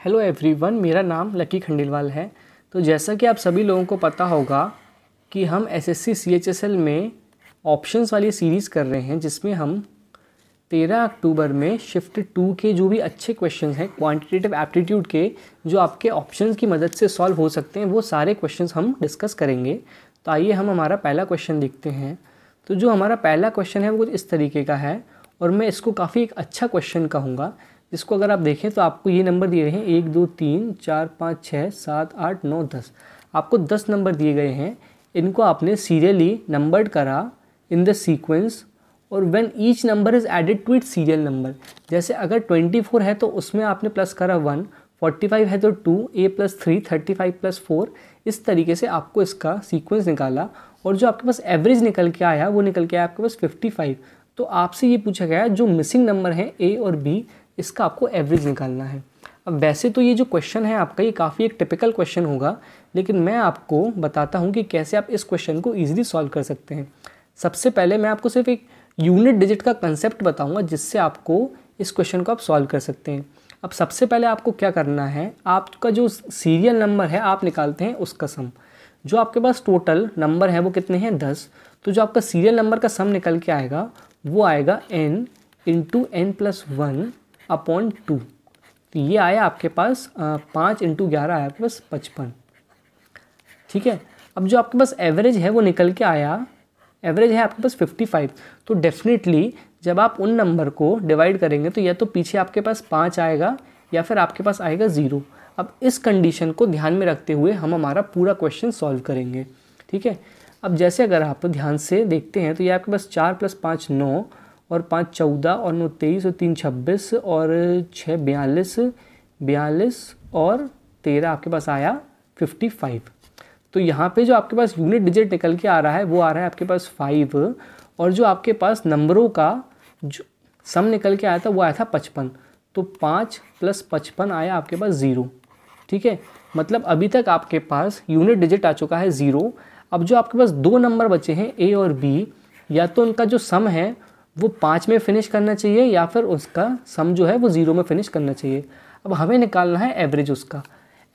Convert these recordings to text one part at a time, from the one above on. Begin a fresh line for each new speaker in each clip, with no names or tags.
Hello everyone, मेरा नाम lucky Khandelwal है। तो जैसा कि आप सभी लोगों को पता होगा कि हम एसएससी सीएचएसएल में ऑप्शंस वाली सीरीज़ कर रहे हैं, जिसमें हम 13 अक्टूबर में शिफ्ट 2 के जो भी अच्छे क्वेश्चंस हैं क्वांटिटेटिव एप्टीट्यूड के, जो आपके ऑप्शंस की मदद से सॉल्व हो सकते हैं, वो सारे क्वेश्चंस हम डिस्कस करेंगे। तो आइए हम हमारा पहला क्वेश्चन देखते हैं। तो जो हमारा पहला क्वेश्चन है वो कुछ इस तरीके का है, और मैं इसको काफ़ी एक अच्छा क्वेश्चन कहूँगा। इसको अगर आप देखें तो आपको ये नंबर दिए गए हैं 1 2 3 4 5 6 7 8 9 10। आपको 10 नंबर दिए गए हैं। इनको आपने सीरियली नंबर्ड करा इन द सीक्वेंस, और when each number is added to it serial number. जैसे अगर 24 है तो उसमें आपने प्लस करा 1, 45 है तो 2, a + 3, 35 + 4। इस तरीके से आपको इसका सीक्वेंस निकाला, और जो आपके पास एवरेज निकल के आया वो निकल के आया आपके पास 55। तो आपसे ये पूछा गया जो मिसिंग नंबर है a और b, इसका आपको एवरेज निकालना है। अब वैसे तो ये जो क्वेश्चन है आपका, ये काफ़ी एक टिपिकल क्वेश्चन होगा, लेकिन मैं आपको बताता हूँ कि कैसे आप इस क्वेश्चन को ईजिली सॉल्व कर सकते हैं। सबसे पहले मैं आपको सिर्फ एक यूनिट डिजिट का कंसेप्ट बताऊंगा, जिससे आपको इस क्वेश्चन को आप सॉल्व कर सकते हैं। अब सबसे पहले आपको क्या करना है, आपका जो सीरियल नंबर है आप निकालते हैं उसका सम। जो आपके पास टोटल नंबर है वो कितने हैं 10। तो जो आपका सीरियल नंबर का सम निकल के आएगा वो आएगा n × n+1 अपॉन 2। तो ये आया आपके पास 5 × 11 आया आपके पास 55। ठीक है। अब जो आपके पास एवरेज है वो निकल के आया, एवरेज है आपके पास 55। तो डेफिनेटली जब आप उन नंबर को डिवाइड करेंगे तो या तो पीछे आपके पास 5 आएगा या फिर आपके पास आएगा 0। अब इस कंडीशन को ध्यान में रखते हुए हम हमारा पूरा क्वेश्चन सॉल्व करेंगे। ठीक है। अब जैसे अगर आप ध्यान से देखते हैं तो ये आपके पास 4 + 5 9, और 5 14, और 9 23, और 3 26, और 6 42, 42 और 13 आपके पास आया 55। तो यहाँ पे जो आपके पास यूनिट डिजिट निकल के आ रहा है वो आ रहा है आपके पास 5, और जो आपके पास नंबरों का जो सम निकल के आया था वो आया था 55। तो 5 + 55 आया आपके पास 0। ठीक है। मतलब अभी तक आपके पास यूनिट डिजिट आ चुका है 0। अब जो आपके पास दो नंबर बचे हैं a और b, या तो उनका जो सम है वो 5 में फिनिश करना चाहिए, या फिर उसका सम जो है वो 0 में फिनिश करना चाहिए। अब हमें निकालना है एवरेज उसका।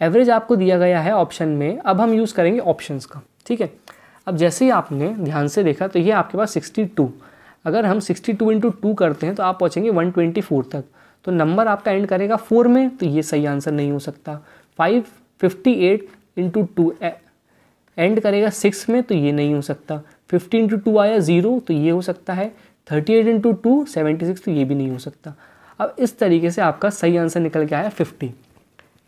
एवरेज आपको दिया गया है ऑप्शन में। अब हम यूज़ करेंगे ऑप्शंस का। ठीक है। अब जैसे ही आपने ध्यान से देखा तो ये आपके पास 62। अगर हम 62 × 2 करते हैं तो आप पहुँचेंगे 124 तक। तो नंबर आपका एंड करेगा 4 में, तो ये सही आंसर नहीं हो सकता। 58 × 2 एंड करेगा 6 में, तो ये नहीं हो सकता। 50 × 2 आया 0, तो ये हो सकता है। 38 × 2 76, तो ये भी नहीं हो सकता। अब इस तरीके से आपका सही आंसर निकल के आया 50।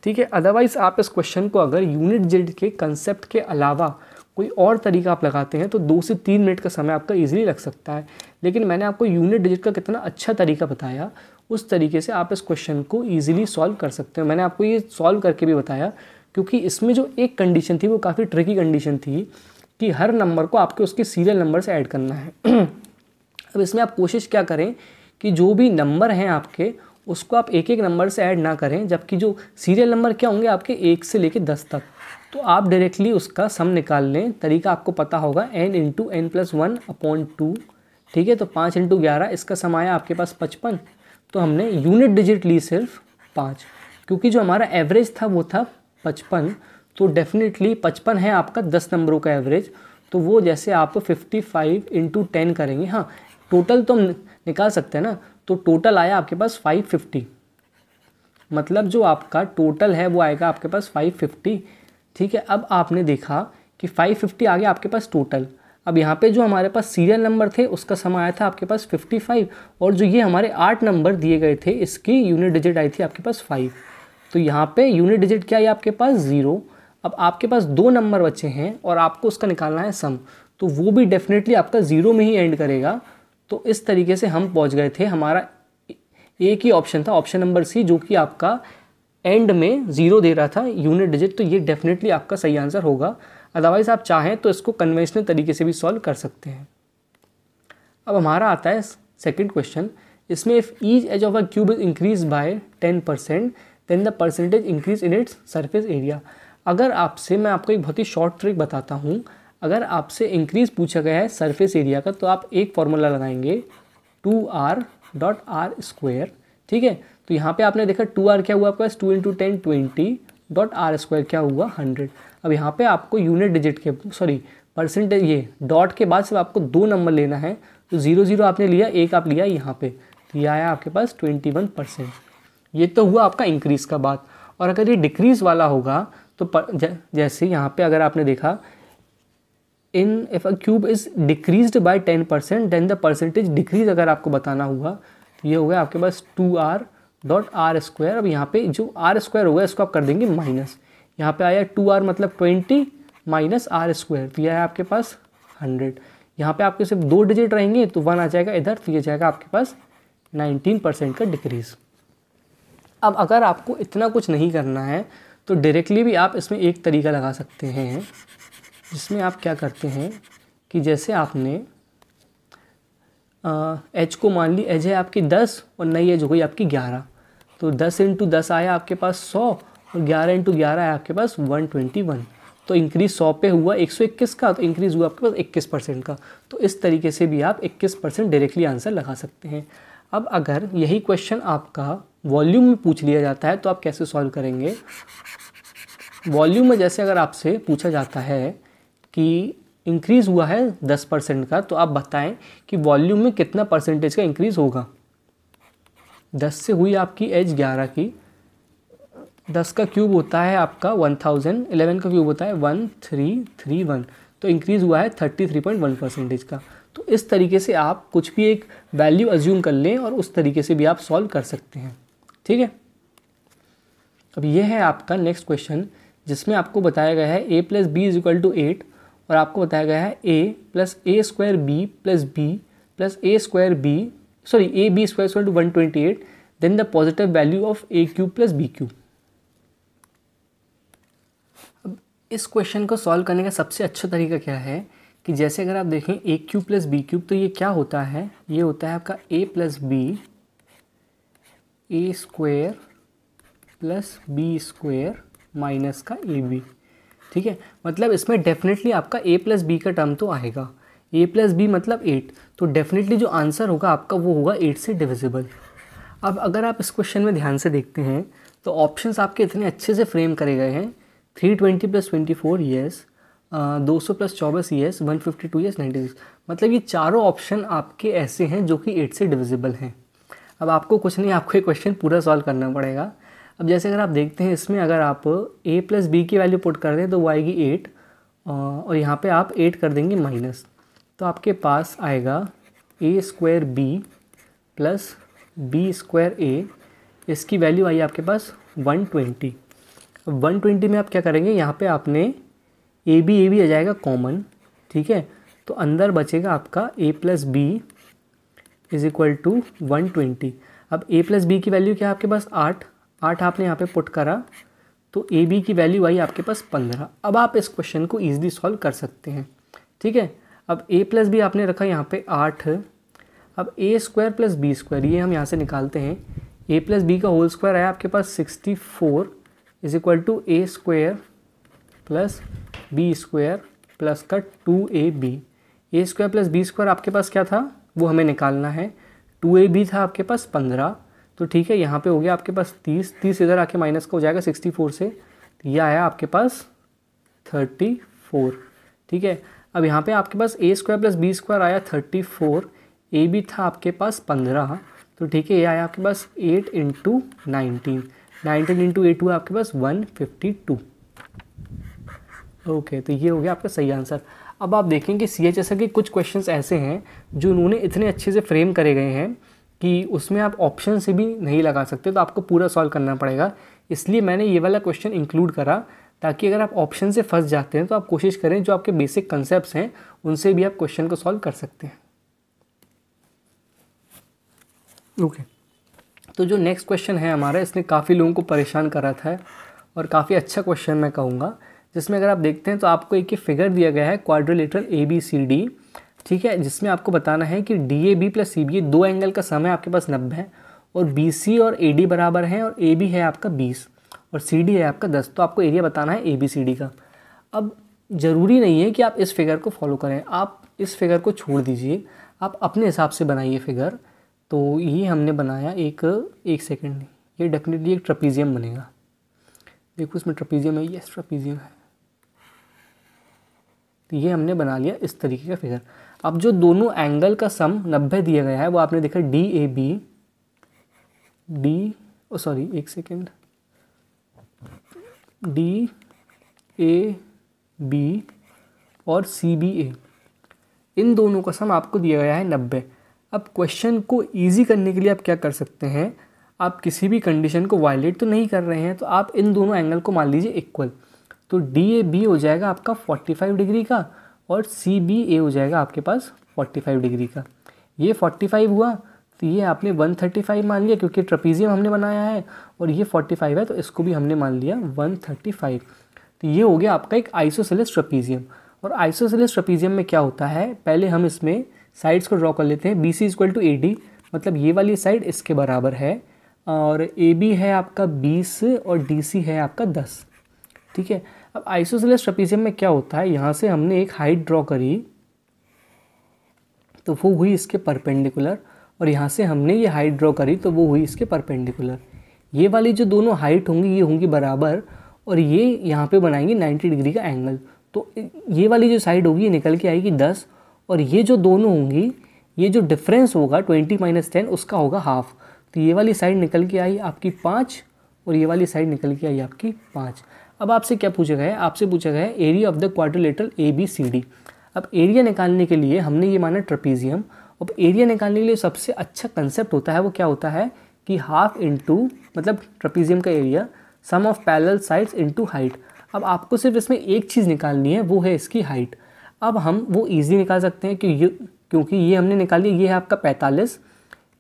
ठीक है। अदरवाइज़ आप इस क्वेश्चन को अगर यूनिट डिजिट के कंसेप्ट के अलावा कोई और तरीका आप लगाते हैं तो 2 से 3 मिनट का समय आपका ईजिली लग सकता है। लेकिन मैंने आपको यूनिट डिजिट का कितना अच्छा तरीका बताया, उस तरीके से आप इस क्वेश्चन को ईजिली सॉल्व कर सकते हैं। मैंने आपको ये सॉल्व करके भी बताया, क्योंकि इसमें जो एक कंडीशन थी वो काफ़ी ट्रिकी कंडीशन थी कि हर नंबर को आपके उसके सीरियल नंबर से ऐड करना है। अब इसमें आप कोशिश क्या करें कि जो भी नंबर हैं आपके, उसको आप एक एक नंबर से ऐड ना करें, जबकि जो सीरियल नंबर क्या होंगे आपके 1 से लेकर 10 तक, तो आप डायरेक्टली उसका सम निकाल लें। तरीका आपको पता होगा, n × n+1 अपॉन 2। ठीक है। तो 5 × 11, इसका सम आया आपके पास 55। तो हमने यूनिट डिजिट ली सिर्फ 5, क्योंकि जो हमारा एवरेज था वो था 55। तो डेफिनेटली 55 है आपका 10 नंबरों का एवरेज। तो वो जैसे आप 55 × 10 करेंगे, हाँ टोटल तो हम निकाल सकते हैं ना। तो टोटल आया आपके पास 550। मतलब जो आपका टोटल है वो आएगा आपके पास 550। ठीक है। अब आपने देखा कि 550 आ गया आपके पास टोटल। अब यहाँ पे जो हमारे पास सीरियल नंबर थे उसका सम आया था आपके पास 55, और जो ये हमारे 8 नंबर दिए गए थे इसकी यूनिट डिजिट आई थी आपके पास 5। तो यहाँ पे यूनिट डिजिट क्या है आपके पास 0। अब आपके पास 2 नंबर बचे हैं और आपको उसका निकालना है सम, तो वो भी डेफिनेटली आपका 0 में ही एंड करेगा। तो इस तरीके से हम पहुंच गए थे। हमारा एक ही ऑप्शन था, ऑप्शन नंबर सी, जो कि आपका एंड में 0 दे रहा था यूनिट डिजिट। तो ये डेफिनेटली आपका सही आंसर होगा। अदरवाइज़ आप चाहें तो इसको कन्वेंशनल तरीके से भी सॉल्व कर सकते हैं। अब हमारा आता है सेकंड क्वेश्चन। इसमें if each edge of a cube is increase by 10%, then the percentage increase in its surface area. अगर आपसे, मैं आपको एक बहुत ही शॉर्ट ट्रिक बताता हूँ। अगर आपसे इंक्रीज़ पूछा गया है सरफेस एरिया का, तो आप एक फॉर्मूला लगाएंगे 2r.r²। ठीक है। तो यहाँ पे आपने देखा 2r क्या हुआ आपके पास, 2 × 10 20 डॉट r² क्या हुआ 100। अब यहाँ पे आपको यूनिट डिजिट के परसेंटेज ये डॉट के बाद सिर्फ आपको 2 नंबर लेना है। तो 0 0 आपने लिया, 1 आप लिया यहाँ पे, तो ये आया आपके पास 21%। ये तो हुआ आपका इंक्रीज़ का बात। और अगर ये डिक्रीज़ वाला होगा तो जैसे यहाँ पे अगर आपने देखा if a cube is decreased by 10% then the percentage decrease अगर आपको बताना हुआ तो ये हो गया आपके पास 2r डॉट r²। अब यहाँ पे जो r² होगा इसको आप कर देंगे माइनस, यहाँ पे आया 2r मतलब 20 माइनस r², तो यह है आपके पास 100। यहाँ पे आपके सिर्फ 2 डिजिट रहेंगे तो 1 आ जाएगा इधर, तो ये जाएगा आपके पास 19% का डिक्रीज़। अब अगर आपको इतना कुछ नहीं करना है तो डायरेक्टली भी आप इसमें एक तरीका लगा सकते हैं, जिसमें आप क्या करते हैं कि जैसे आपने एज को मान ली, एज है आपकी 10 और नई एज हो गई आपकी 11, तो 10 × 10 आया आपके पास 100 और 11 × 11 आया आपके पास 121। तो इंक्रीज़ 100 पे हुआ 121 का, तो इंक्रीज़ हुआ आपके पास 21% का। तो इस तरीके से भी आप 21% डायरेक्टली आंसर लगा सकते हैं। अब अगर यही क्वेश्चन आपका वॉल्यूम में पूछ लिया जाता है तो आप कैसे सॉल्व करेंगे। वॉल्यूम में जैसे अगर आपसे पूछा जाता है कि इंक्रीज़ हुआ है 10% का, तो आप बताएं कि वॉल्यूम में कितना परसेंटेज का इंक्रीज़ होगा। 10 से हुई आपकी एज 11 की, 10 का क्यूब होता है आपका 1000, 11 का क्यूब होता है 1331, तो इंक्रीज़ हुआ है 33.1% का। तो इस तरीके से आप कुछ भी एक वैल्यू अज्यूम कर लें और उस तरीके से भी आप सॉल्व कर सकते हैं, ठीक है। अब ये है आपका नेक्स्ट क्वेश्चन, जिसमें आपको बताया गया है a + b = 8 और आपको बताया गया है a + a² b + b + ab² = 128, then the positive value of a³ + b³। अब इस क्वेश्चन को सॉल्व करने का सबसे अच्छा तरीका क्या है कि जैसे अगर आप देखें a³ + b³ तो ये क्या होता है, ये होता है आपका a + b a² + b² minus का ab, ठीक है। मतलब इसमें डेफिनेटली आपका a + b का टर्म तो आएगा, a + b मतलब 8, तो डेफिनेटली जो आंसर होगा आपका वो होगा 8 से डिविजिबल। अब अगर आप इस क्वेश्चन में ध्यान से देखते हैं तो ऑप्शंस आपके इतने अच्छे से फ्रेम करे गए हैं, 320 + 24 येस, 200 + 24 येस, 152 येस, 96। मतलब ये चारों ऑप्शन आपके ऐसे हैं जो कि 8 से डिविजिबल हैं। अब आपको कुछ नहीं, आपको ये क्वेश्चन पूरा सॉल्व करना पड़ेगा। अब जैसे अगर आप देखते हैं इसमें अगर आप a + b की वैल्यू पुट कर दें तो वो आएगी 8 और यहाँ पे आप 8 कर देंगे माइनस, तो आपके पास आएगा a² b + b² a, इसकी वैल्यू आई आपके पास 120। अब 120 में आप क्या करेंगे, यहाँ पे आपने a b आ जाएगा कॉमन, ठीक है। तो अंदर बचेगा आपका a + b = 120। अब a + b की वैल्यू क्या है आपके पास 8 आपने यहाँ पे पुट करा तो ए बी की वैल्यू आई आपके पास 15। अब आप इस क्वेश्चन को ईजिली सॉल्व कर सकते हैं, ठीक है। अब a + b आपने रखा यहाँ पे 8, अब a² + b² ये हम यहाँ से निकालते हैं, a + b का होल स्क्वायर आया आपके पास 64 = a² + b² प्लस का 2ab। a² + b² आपके पास क्या था वो हमें निकालना है, 2ab था आपके पास 15, तो ठीक है यहाँ पे हो गया आपके पास 30 इधर आके माइनस का हो जाएगा 64 से, तो ये आया आपके पास 34, ठीक है। अब यहाँ पे आपके पास a² + b² आया 34, a b था आपके पास 15, तो ठीक है ये आया आपके पास 8 × 19, 19 × 8 हुआ आपके पास 152। ओके, तो ये हो गया आपका सही आंसर। अब आप देखें कि CHSL के कुछ क्वेश्चंस ऐसे हैं जो उन्होंने इतने अच्छे से फ्रेम करे गए हैं कि उसमें आप ऑप्शन से भी नहीं लगा सकते, तो आपको पूरा सॉल्व करना पड़ेगा। इसलिए मैंने ये वाला क्वेश्चन इंक्लूड करा ताकि अगर आप ऑप्शन से फंस जाते हैं तो आप कोशिश करें जो आपके बेसिक कंसेप्ट्स हैं उनसे भी आप क्वेश्चन को सॉल्व कर सकते हैं। ओके, तो जो नेक्स्ट क्वेश्चन है हमारा, इसने काफ़ी लोगों को परेशान करा था और काफ़ी अच्छा क्वेश्चन मैं कहूँगा, जिसमें अगर आप देखते हैं तो आपको एक फिगर दिया गया है क्वाड्रिलेटरल ABCD, ठीक है, जिसमें आपको बताना है कि DAB + CBA दो एंगल का सम है आपके पास 90 है और BC और AD बराबर हैं और AB है आपका 20 और CD है आपका 10। तो आपको एरिया बताना है ABCD का। अब ज़रूरी नहीं है कि आप इस फिगर को फॉलो करें, आप इस फिगर को छोड़ दीजिए, आप अपने हिसाब से बनाइए फिगर। तो ये हमने बनाया एक सेकेंड नहीं, ये डेफिनेटली एक ट्रेपीजियम बनेगा। देखो इसमें ट्रेपीजियम है, यस ट्रेपीजियम है। तो ये हमने बना लिया इस तरीके का फिगर। अब जो दोनों एंगल का सम 90 दिया गया है वो आपने देखा DAB और CBA, इन दोनों का सम आपको दिया गया है 90। अब क्वेश्चन को इजी करने के लिए आप क्या कर सकते हैं, आप किसी भी कंडीशन को वायलेट तो नहीं कर रहे हैं, तो आप इन दोनों एंगल को मान लीजिए इक्वल। तो DAB हो जाएगा आपका 45 डिग्री का और CBA हो जाएगा आपके पास 45 डिग्री का। ये 45 हुआ तो ये आपने 135 मान लिया क्योंकि ट्रेपीजियम हमने बनाया है, और ये 45 है तो इसको भी हमने मान लिया 135। तो ये हो गया आपका एक आइसोसेलेस ट्रेपीजियम। और आइसोसेलेस ट्रेपीजियम में क्या होता है, पहले हम इसमें साइड्स को ड्रॉ कर लेते हैं। BC = AD, मतलब ये वाली साइड इसके बराबर है, और AB है आपका 20 और DC है आपका 10। ठीक है। अब आइसोसेलेस ट्रेपीजियम में क्या होता है, यहाँ से हमने एक हाइट ड्रॉ करी तो वो हुई इसके परपेंडिकुलर, और यहाँ से हमने ये हाइट ड्रॉ करी तो वो हुई इसके परपेंडिकुलर। ये वाली जो दोनों हाइट होंगी ये होंगी बराबर, और ये यहाँ पे बनाएंगे 90 डिग्री का एंगल। तो ये वाली जो साइड होगी ये निकल के आएगी 10, और ये जो दोनों होंगी ये जो डिफरेंस होगा 20 - 10 उसका होगा हाफ। तो ये वाली साइड निकल के आई आपकी 5 और ये वाली साइड निकल के आई आपकी 5। अब आपसे क्या पूछा गया है, आपसे पूछा गया है area of the quadrilateral ABCD। अब एरिया निकालने के लिए हमने ये माना ट्रेपीजियम। अब एरिया निकालने के लिए सबसे अच्छा कंसेप्ट होता है वो क्या होता है कि हाफ इंटू, मतलब ट्रेपीजियम का area sum of parallel sides into height. अब आपको सिर्फ इसमें एक चीज़ निकालनी है, वो है इसकी हाइट। अब हम वो ईजी निकाल सकते हैं क्योंकि ये हमने निकाल लिया, ये है आपका 45,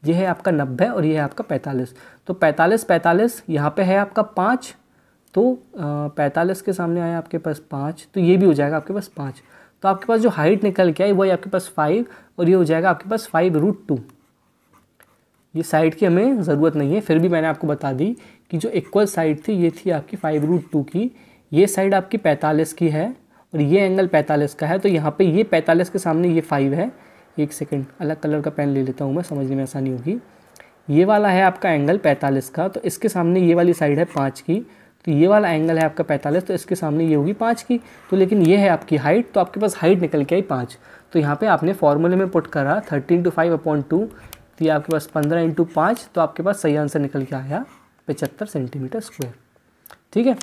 ये है आपका 90 और ये है आपका 45। तो 45 यहाँ पे है आपका 5, तो 45 के सामने आया आपके पास 5, तो ये भी हो जाएगा आपके पास 5। तो आपके पास जो हाइट निकल के आई वही आपके पास 5, और ये हो जाएगा आपके पास 5√2। ये साइड की हमें ज़रूरत नहीं है, फिर भी मैंने आपको बता दी कि जो इक्वल साइड थी ये थी आपकी 5√2 की। ये साइड आपकी 45 की है और ये एंगल 45 का है, तो यहाँ पे ये 45 के सामने ये 5 है। एक सेकंड, अलग कलर का पेन ले लेता हूँ मैं, समझने में आसानी होगी। ये वाला है आपका एंगल 45 का, तो इसके सामने ये वाली साइड है 5 की, तो ये वाला एंगल है आपका 45, तो इसके सामने ये होगी 5 की। तो लेकिन ये है आपकी हाइट, तो आपके पास हाइट निकल के आई 5। तो यहाँ पे आपने फॉर्मूले में पुट करा 13 × 5/2, तो ये आपके पास 15 × 5, तो आपके पास सही आंसर निकल के आया 75 सेंटीमीटर स्क्वायर। ठीक है।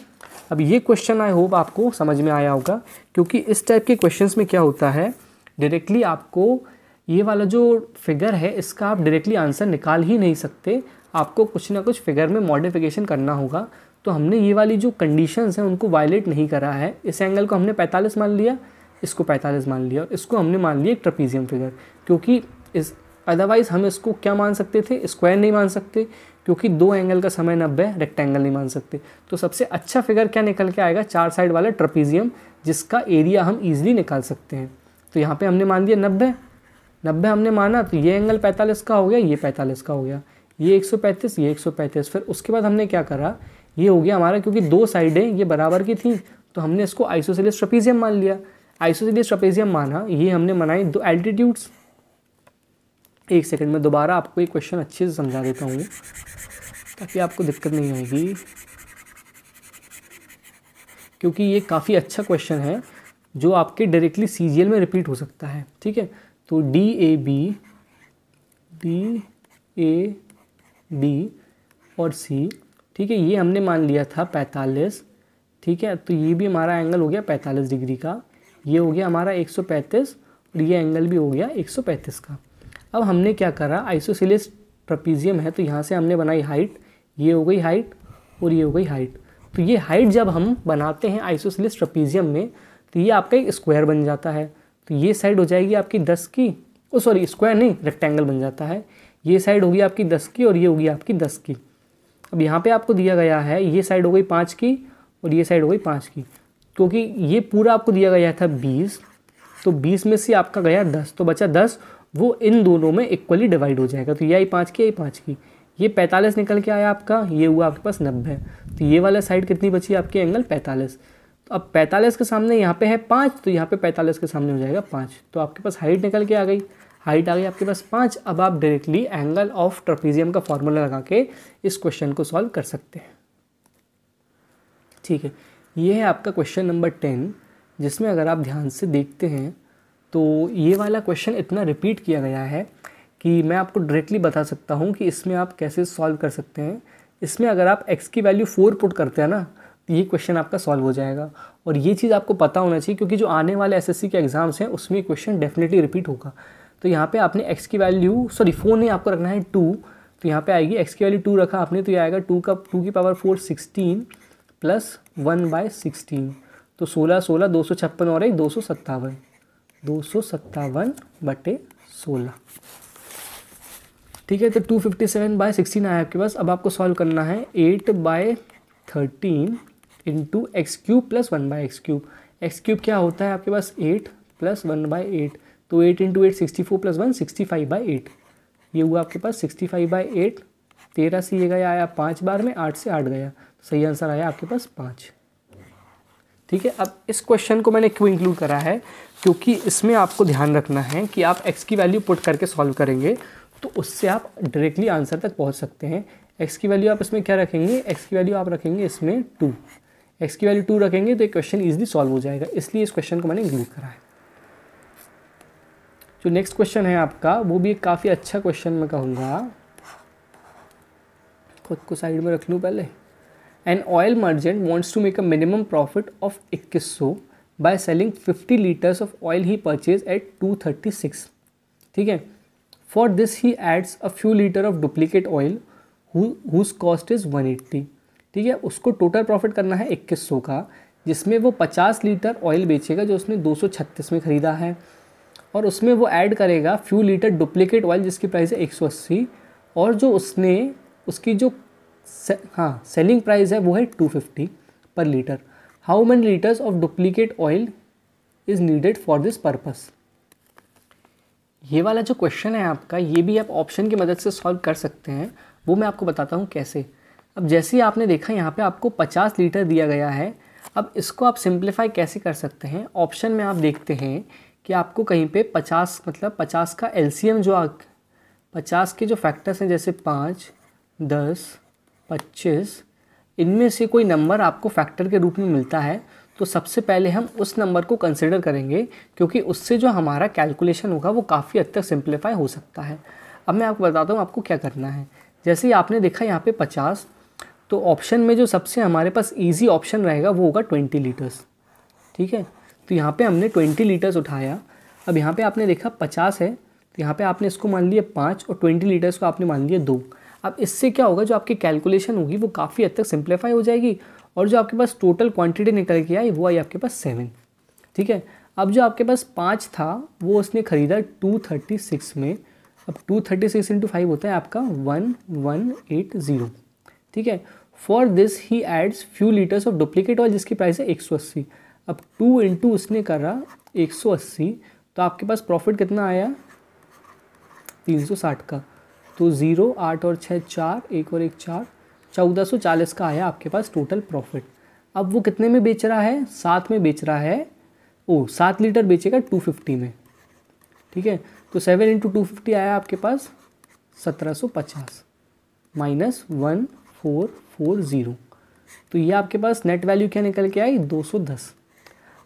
अब ये क्वेश्चन आई होप आपको समझ में आया होगा, क्योंकि इस टाइप के क्वेश्चंस में क्या होता है, डायरेक्टली आपको ये वाला जो फिगर है इसका आप डायरेक्टली आंसर निकाल ही नहीं सकते, आपको कुछ ना कुछ फिगर में मॉडिफिकेशन करना होगा। तो हमने ये वाली जो कंडीशंस हैं उनको वायलेट नहीं करा है। इस एंगल को हमने 45 मान लिया, इसको 45 मान लिया, और इसको हमने मान लिया एक ट्रेपीजियम फिगर, क्योंकि इस अदरवाइज़ हम इसको क्या मान सकते थे, स्क्वायर नहीं मान सकते, क्योंकि दो एंगल का समय 90, रेक्टेंगल नहीं मान सकते। तो सबसे अच्छा फिगर क्या निकल के आएगा, 4 साइड वाला ट्रेपीजियम, जिसका एरिया हम ईजिली निकाल सकते हैं। तो यहाँ पे हमने मान लिया 90 हमने माना, तो ये एंगल 45 का हो गया, ये 45 का हो गया, ये 135, ये 135। फिर उसके बाद हमने क्या करा, ये हो गया हमारा, क्योंकि दो साइडें ये बराबर की थी तो हमने इसको आइसोसेलेस ट्रेपीजियम मान लिया। आइसोसेलेस ट्रेपीजियम माना, ये हमने बनाई दो एल्टीट्यूड्स। एक सेकंड में दोबारा आपको एक क्वेश्चन अच्छे से समझा देता हूँ ताकि आपको दिक्कत नहीं आएगी, क्योंकि ये काफ़ी अच्छा क्वेश्चन है जो आपके डायरेक्टली CGL में रिपीट हो सकता है। ठीक है। तो DAB और C, ठीक है, ये हमने मान लिया था 45। ठीक है। तो ये भी हमारा एंगल हो गया 45 डिग्री का, ये हो गया हमारा 135, और ये एंगल भी हो गया 135 का। अब हमने क्या करा, आइसोसेलेस ट्रेपीजियम है तो यहाँ से हमने बनाई हाइट, ये हो गई हाइट और ये हो गई हाइट। तो ये हाइट जब हम बनाते हैं आइसोसेलेस ट्रेपीजियम में तो ये आपका एक स्क्वायर बन जाता है। तो ये साइड हो जाएगी आपकी 10 की, सॉरी स्क्वायर नहीं, रेक्टेंगल बन जाता है। ये साइड होगी आपकी 10 की और ये होगी आपकी 10 की। अब यहाँ पे आपको दिया गया है ये साइड हो गई 5 की और ये साइड हो गई 5 की, क्योंकि ये पूरा आपको दिया गया था 20, तो 20 में से आपका गया 10, तो बचा 10, वो इन दोनों में इक्वली डिवाइड हो जाएगा। तो ये आई 5 की, आई 5 की, ये 45 निकल के आया आपका, ये हुआ आपके पास 90। तो ये वाला साइड कितनी बची आपकी, एंगल 45। तो अब 45 के सामने यहाँ पे है 5, तो यहाँ पे 45 के सामने हो जाएगा 5। तो आपके पास हाइट निकल के आ गई। हाइट आ गई आपके पास 5। अब आप डायरेक्टली एंगल ऑफ ट्रेपेजियम का फॉर्मूला लगा के इस क्वेश्चन को सॉल्व कर सकते हैं। ठीक है, ये है आपका क्वेश्चन नंबर 10, जिसमें अगर आप ध्यान से देखते हैं तो ये वाला क्वेश्चन इतना रिपीट किया गया है कि मैं आपको डायरेक्टली बता सकता हूँ कि इसमें आप कैसे सॉल्व कर सकते हैं। इसमें अगर आप x की वैल्यू 4 पुट करते हैं ना, तो ये क्वेश्चन आपका सॉल्व हो जाएगा। और ये चीज़ आपको पता होना चाहिए, क्योंकि जो आने वाले एसएससी के एग्जाम्स हैं उसमें क्वेश्चन डेफिनेटली रिपीट होगा। तो यहाँ पे आपने x की वैल्यू 4 नहीं, आपको रखना है 2। तो यहाँ पे आएगी x की वैल्यू 2 रखा आपने, तो ये आएगा 2 की पावर 4 16 प्लस 1/16। तो 16 16 256 और 1 257, 257/16। ठीक है, तो 257/16 आया आपके पास। अब आपको सॉल्व करना है 8/13 into x³ plus 1/x³। x³ क्या होता है आपके पास 8 प्लस 1/8, तो 8 इंटू 8 64 प्लस 1 65/8। ये हुआ आपके पास 65/8। 13 से ये गया आया 5 बार में, 8 से 8 गया, सही आंसर आया आपके पास 5। ठीक है, अब इस क्वेश्चन को मैंने क्यों इंक्लूड करा है, क्योंकि इसमें आपको ध्यान रखना है कि आप x की वैल्यू पुट करके सॉल्व करेंगे तो उससे आप डायरेक्टली आंसर तक पहुंच सकते हैं। x की वैल्यू आप इसमें क्या रखेंगे, x की वैल्यू आप रखेंगे इसमें 2। x की वैल्यू 2 रखेंगे तो ये क्वेश्चन ईजिली सॉल्व हो जाएगा, इसलिए इस क्वेश्चन को मैंने इंक्लूड करा है। जो नेक्स्ट क्वेश्चन है आपका, वो भी एक काफ़ी अच्छा क्वेश्चन मैं कहूँगा, खुद को साइड में रख लूँ पहले। An oil merchant wants to make a minimum profit of 2100 by selling 50 litres of oil he purchase at 236। ठीक है, for this he adds a few litre of duplicate oil whose cost is 180। ठीक है, उसको total profit करना है 2100 का, जिसमें वो 50 लीटर ऑयल बेचेगा जो उसने 236 में ख़रीदा है, और उसमें वो ऐड करेगा फ्यू लीटर डुप्लीकेट ऑयल जिसकी प्राइस है 180, और जो उसने उसकी जो सेलिंग प्राइस है वो है 250 पर litre. How many litres of duplicate oil is needed for this purpose. ये वाला जो क्वेश्चन है आपका, ये भी आप ऑप्शन की मदद से सॉल्व कर सकते हैं, वो मैं आपको बताता हूँ कैसे। अब जैसे ही आपने देखा यहाँ पे आपको 50 लीटर दिया गया है, अब इसको आप सिंप्लीफाई कैसे कर सकते हैं। ऑप्शन में आप देखते हैं कि आपको कहीं पे 50 मतलब 50 का एलसीएम जो 50 के जो फैक्टर्स हैं, जैसे 5, 10, 25, इनमें से कोई नंबर आपको फैक्टर के रूप में मिलता है, तो सबसे पहले हम उस नंबर को कंसिडर करेंगे, क्योंकि उससे जो हमारा कैलकुलेशन होगा वो काफ़ी हद तक सिंप्लीफाई हो सकता है। अब मैं आपको बताता हूँ आपको क्या करना है। जैसे ही आपने देखा यहाँ पे 50, तो ऑप्शन में जो सबसे हमारे पास इजी ऑप्शन रहेगा वो होगा 20 लीटर्स। ठीक है, तो यहाँ पे हमने 20 लीटर्स उठाया। अब यहाँ पे आपने देखा 50 है, तो यहाँ पे आपने इसको मान लिया 5 और 20 लीटर्स को आपने मान लिया 2। अब इससे क्या होगा, जो आपकी कैलकुलेशन होगी वो काफ़ी हद तक सिंप्लीफाई हो जाएगी, और जो आपके पास टोटल क्वांटिटी निकल के आई वो आई आपके पास 7। ठीक है, अब जो आपके पास 5 था वो उसने ख़रीदा 236 में। अब 236 इंटू 5 होता है आपका 1180। ठीक है, for this he adds few litres of duplicate oil जिसकी प्राइस है 180। अब 2 इंटू उसने करा 180, तो आपके पास प्रॉफिट कितना आया 360 का। तो 0, 8 और 6 4, 1 और 1 4, 1440 का आया आपके पास टोटल प्रॉफिट। अब वो कितने में बेच रहा है, 7 में बेच रहा है। 7 लीटर बेचेगा 250 में। ठीक है, तो 7 इंटू 250 आया आपके पास 1750 माइनस 1440। तो ये आपके पास नेट वैल्यू क्या निकल के आई 210।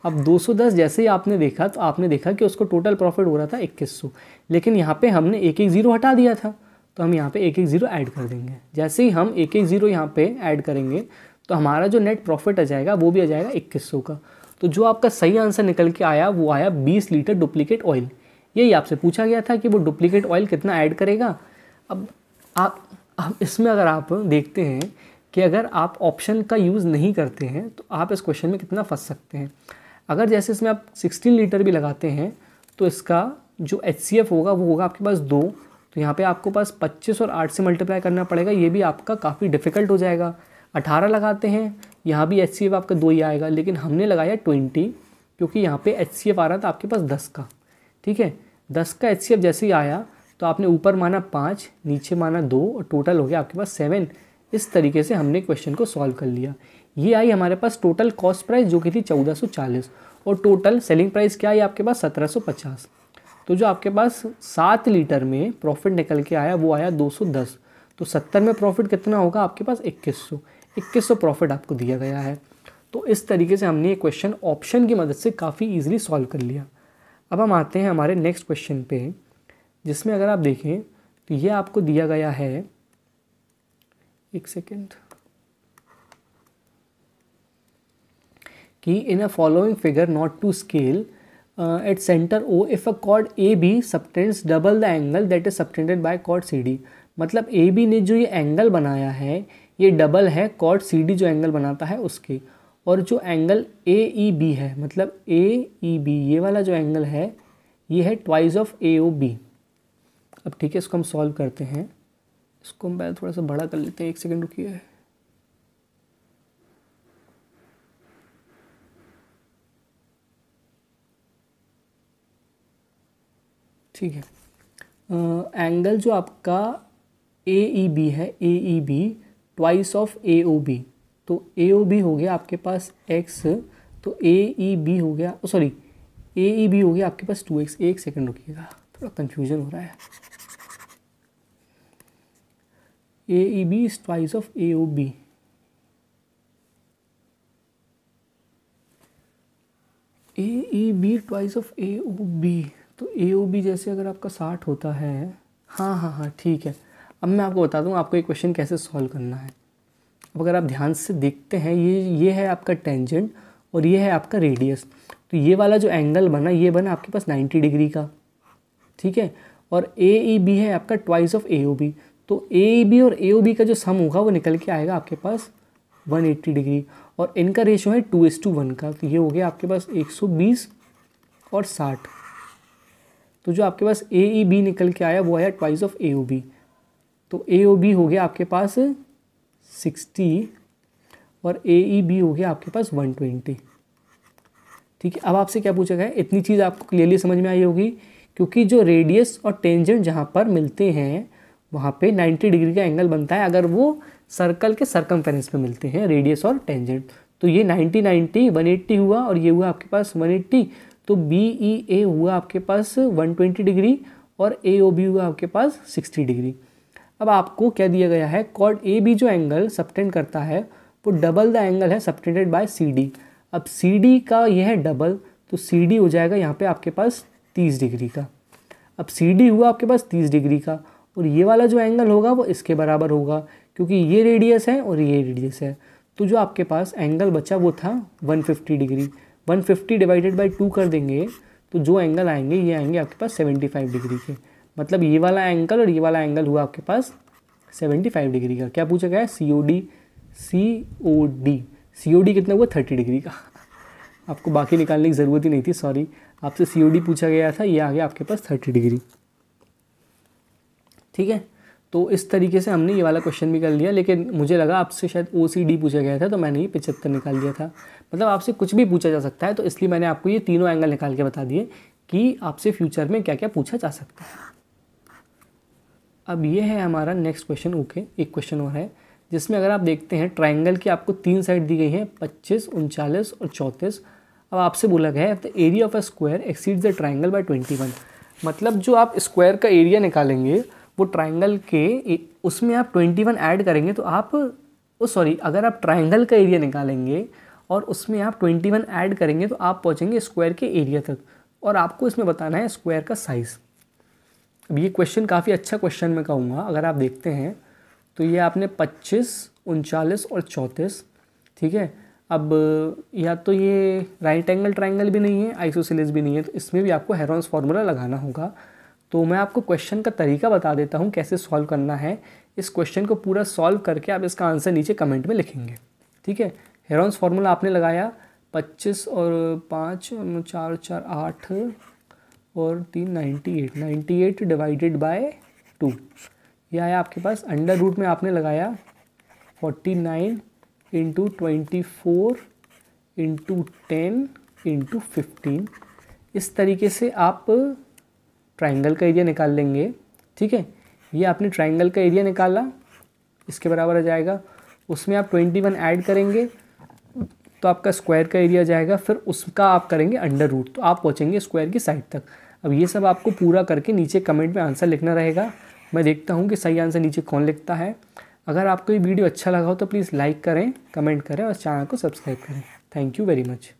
अब 210 जैसे ही आपने देखा, तो आपने देखा कि उसको टोटल प्रॉफिट हो रहा था 2100, लेकिन यहाँ पे हमने एक 0 हटा दिया था, तो हम यहाँ पे एक 0 ऐड कर देंगे। जैसे ही हम एक 0 यहाँ पे ऐड करेंगे तो हमारा जो नेट प्रॉफिट आ जाएगा वो भी आ जाएगा 2100 का। तो जो आपका सही आंसर निकल के आया वो आया 20 लीटर डुप्लीकेट ऑयल। यही आपसे पूछा गया था कि वो डुप्लीकेट ऑयल कितना ऐड करेगा। अब इसमें अगर आप देखते हैं कि अगर आप ऑप्शन का यूज़ नहीं करते हैं तो आप इस क्वेश्चन में कितना फंस सकते हैं। अगर जैसे इसमें आप 16 लीटर भी लगाते हैं तो इसका जो HCF होगा वो होगा आपके पास 2। तो यहाँ पे आपको पास 25 और 8 से मल्टीप्लाई करना पड़ेगा, ये भी आपका काफ़ी डिफ़िकल्ट हो जाएगा। 18 लगाते हैं, यहाँ भी HCF आपका 2 ही आएगा, लेकिन हमने लगाया 20 क्योंकि यहाँ पे HCF आ रहा था आपके पास 10 का। ठीक है, 10 का HCF जैसे ही आया तो आपने ऊपर माना 5, नीचे माना 2 और टोटल हो गया आपके पास 7। इस तरीके से हमने क्वेश्चन को सॉल्व कर लिया। ये आई हमारे पास टोटल कॉस्ट प्राइस जो कि थी 1440, और टोटल सेलिंग प्राइस क्या आई आपके पास 1750। तो जो आपके पास 7 लीटर में प्रॉफिट निकल के आया वो आया 210। तो 70 में प्रॉफिट कितना होगा आपके पास 2100 प्रॉफिट आपको दिया गया है। तो इस तरीके से हमने ये क्वेश्चन ऑप्शन की मदद से काफ़ी ईजिली सॉल्व कर लिया। अब हम आते हैं हमारे नेक्स्ट क्वेश्चन पे, जिसमें अगर आप देखें तो ये आपको दिया गया है, एक सेकेंड, कि in a following figure not to scale at centre O if a chord A B subtends double the angle that is subtended by chord C D. मतलब ए बी ने जो ये एंगल बनाया है ये डबल है cord C D जो angle बनाता है उसके, और जो एंगल ए ई बी है, मतलब ए ई बी ये वाला जो एंगल है ये है twice of A O B. अब ठीक है, इसको हम सॉल्व करते हैं। इसको हम पहले थोड़ा सा बड़ा कर लेते हैं, एक सेकेंड रुकिए। ठीक है, एंगल जो आपका ए ई बी है, A E B twice of A O B, तो ए ओ बी हो गया आपके पास x, तो ए ई बी हो गया, सॉरी ए ई बी हो गया आपके पास 2x। एक सेकंड रुकिएगा, थोड़ा कंफ्यूजन हो रहा है। A E B is twice of A O B, A E B twice of A O B, तो ए ओ बी जैसे अगर आपका 60 होता है, हाँ ठीक है। अब मैं आपको बता दूँ आपको ये क्वेश्चन कैसे सॉल्व करना है। अब अगर आप ध्यान से देखते हैं, ये है आपका टेंजेंट और ये है आपका रेडियस। तो ये वाला जो एंगल बना ये बना आपके पास 90 डिग्री का, ठीक है। और ए ई बी है आपका twice of A O B, तो ए ई बी और ए ओ बी का जो सम होगा वो निकल के आएगा आपके पास 180 डिग्री, और इनका रेशो है 2:1 का। तो ये हो गया आपके पास 120 और 60। तो जो आपके पास ए ई बी निकल के आया वो आया twice of A O B, तो ए ओ बी हो गया आपके पास 60 और ए ई बी हो गया आपके पास 120। ठीक है, अब आपसे क्या पूछा गया है, इतनी चीज़ आपको क्लियरली समझ में आई होगी, क्योंकि जो रेडियस और टेंजेंट जहाँ पर मिलते हैं वहाँ पे 90 डिग्री का एंगल बनता है अगर वो सर्कल के सरकमफेरेंस में मिलते हैं रेडियस और टेंजेंट। तो ये 90 90 180 हुआ और ये हुआ आपके पास 180, तो बी ई ए हुआ आपके पास 120 डिग्री और ए ओ बी हुआ आपके पास 60 डिग्री। अब आपको क्या दिया गया है, कॉर्ड ए बी जो एंगल सबटेंड करता है वो डबल द एंगल है सबटेंडेड बाय सी डी। अब सी डी का यह है डबल, तो सी डी हो जाएगा यहाँ पे आपके पास 30 डिग्री का। अब सी डी हुआ आपके पास 30 डिग्री का, और ये वाला जो एंगल होगा वो इसके बराबर होगा क्योंकि ये रेडियस है और ये रेडियस है। तो जो आपके पास एंगल बचा वो था 150 डिग्री। 150 डिवाइडेड बाई 2 कर देंगे तो जो एंगल आएंगे ये आएंगे आपके पास 75 डिग्री के। मतलब ये वाला एंगल और ये वाला एंगल हुआ आपके पास 75 डिग्री का। क्या पूछा गया है, सी ओ डी। सी ओ डी कितना हुआ 30 डिग्री का। आपको बाकी निकालने की ज़रूरत ही नहीं थी, सॉरी, आपसे सी ओ डी पूछा गया था, ये आ गया आपके पास 30 डिग्री। ठीक है, तो इस तरीके से हमने ये वाला क्वेश्चन भी कर लिया, लेकिन मुझे लगा आपसे शायद ओ सी डी पूछा गया था तो मैंने ये 75 निकाल दिया था। मतलब आपसे कुछ भी पूछा जा सकता है, तो इसलिए मैंने आपको ये तीनों एंगल निकाल के बता दिए कि आपसे फ्यूचर में क्या क्या पूछा जा सकता है। अब ये है हमारा नेक्स्ट क्वेश्चन। ओके, एक क्वेश्चन और है जिसमें अगर आप देखते हैं ट्राइंगल की आपको 3 साइड दी गई हैं 25, 39 और 34। अब आपसे बोला गया है the area of a square exceeds the triangle by 21। मतलब जो आप स्क्वायर का एरिया निकालेंगे वो ट्राइंगल के उसमें आप 21 ऐड करेंगे तो आप अगर आप ट्राइंगल का एरिया निकालेंगे और उसमें आप 21 ऐड करेंगे तो आप पहुँचेंगे स्क्वायर के एरिया तक, और आपको इसमें बताना है स्क्वायर का साइज़। अब ये क्वेश्चन काफ़ी अच्छा क्वेश्चन मैं कहूँगा। अगर आप देखते हैं तो ये आपने 25, 39 और 34, ठीक है। अब या तो ये राइट एंगल ट्राइंगल भी नहीं है, आइसोसेलेस भी नहीं है, तो इसमें भी आपको हेरोन्स फार्मूला लगाना होगा। तो मैं आपको क्वेश्चन का तरीका बता देता हूँ कैसे सॉल्व करना है। इस क्वेश्चन को पूरा सॉल्व करके आप इसका आंसर नीचे कमेंट में लिखेंगे, ठीक है। हेरोन्स फार्मूला आपने लगाया 25 और 5 4 4 8 और 3 98 डिवाइडेड बाय 2, ये आया आपके पास। अंडर रूट में आपने लगाया 49 इंटू 24 इंटू 10 इंटू 15। इस तरीके से आप ट्राइंगल का एरिया निकाल लेंगे, ठीक है। ये आपने ट्राइंगल का एरिया निकाला, इसके बराबर आ जाएगा। उसमें आप 21 ऐड करेंगे तो आपका स्क्वायर का एरिया जाएगा, फिर उसका आप करेंगे अंडर रूट तो आप पहुँचेंगे स्क्वायर की साइड तक। अब ये सब आपको पूरा करके नीचे कमेंट में आंसर लिखना रहेगा। मैं देखता हूँ कि सही आंसर नीचे कौन लिखता है। अगर आपको ये वीडियो अच्छा लगा हो तो प्लीज़ लाइक करें, कमेंट करें और चैनल को सब्सक्राइब करें। Thank you very much.